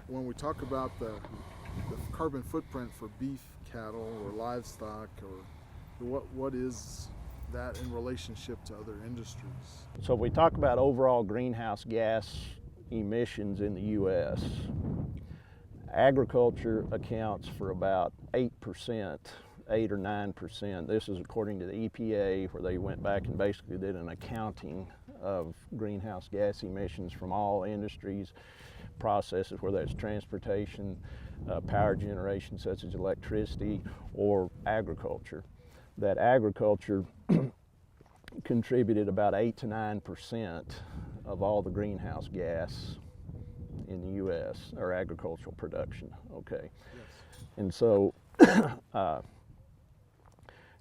when we talk about the carbon footprint for beef cattle or livestock, or what is that in relationship to other industries? So if we talk about overall greenhouse gas emissions in the U.S., agriculture accounts for about 8%, 8 or 9%. This is according to the EPA, where they went back and basically did an accounting of greenhouse gas emissions from all industries, processes, whether it's transportation, power generation such as electricity, or agriculture. That agriculture contributed about 8 to 9% of all the greenhouse gas in the U.S., or agricultural production, okay? Yes. And so,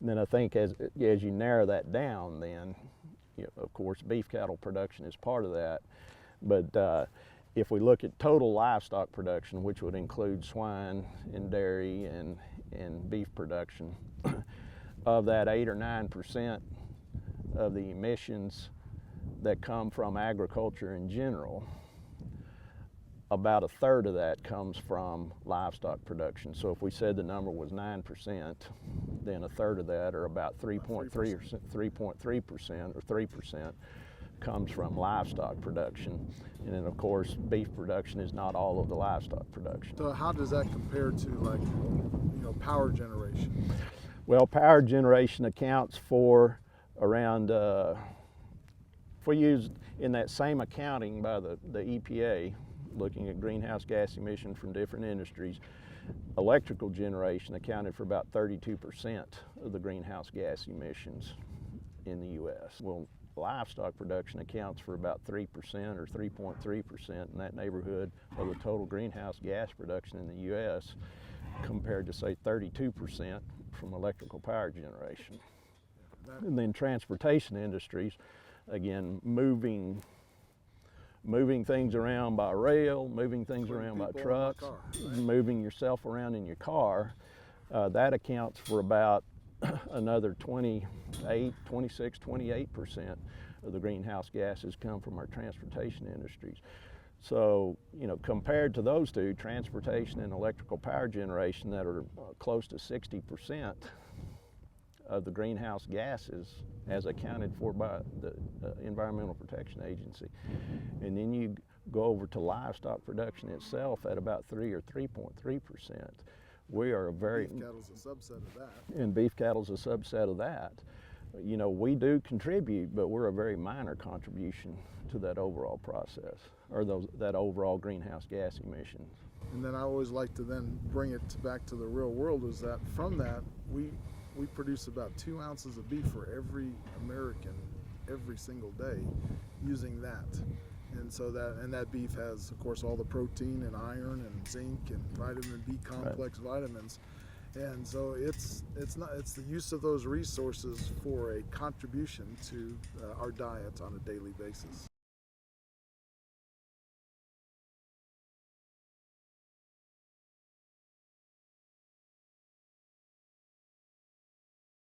then I think as you narrow that down, then, of course, beef cattle production is part of that. But if we look at total livestock production, which would include swine and dairy and beef production, of that 8 or 9% of the emissions that come from agriculture in general, about a third of that comes from livestock production. So if we said the number was 9%, then a third of that, or about 3.3% or 3%, comes from livestock production. And then of course, beef production is not all of the livestock production. So how does that compare to, like, power generation? Well, power generation accounts for around, if we use in that same accounting by the EPA, looking at greenhouse gas emission from different industries, electrical generation accounted for about 32% of the greenhouse gas emissions in the U.S. Well, livestock production accounts for about 3% or 3.3% in that neighborhood of the total greenhouse gas production in the U.S., compared to, say, 32% from electrical power generation. And then transportation industries, again, moving things around by rail, moving things around by trucks, moving yourself around in your car, that accounts for about another 26, 28% of the greenhouse gases come from our transportation industries. So, compared to those two, transportation and electrical power generation, that are close to 60% of the greenhouse gases as accounted for by the Environmental Protection Agency. And then you go over to livestock production itself at about 3 or 3.3%. We are a very... Beef cattle's a subset of that. And beef cattle's a subset of that. We do contribute, but we're a very minor contribution to that overall process, or that overall greenhouse gas emissions. And then I always like to then bring it back to the real world, is that from that, we produce about 2 ounces of beef for every American every single day using that. And so that beef has, of course, all the protein and iron and zinc and vitamin B complex vitamins. And so it's the use of those resources for a contribution to our diet on a daily basis.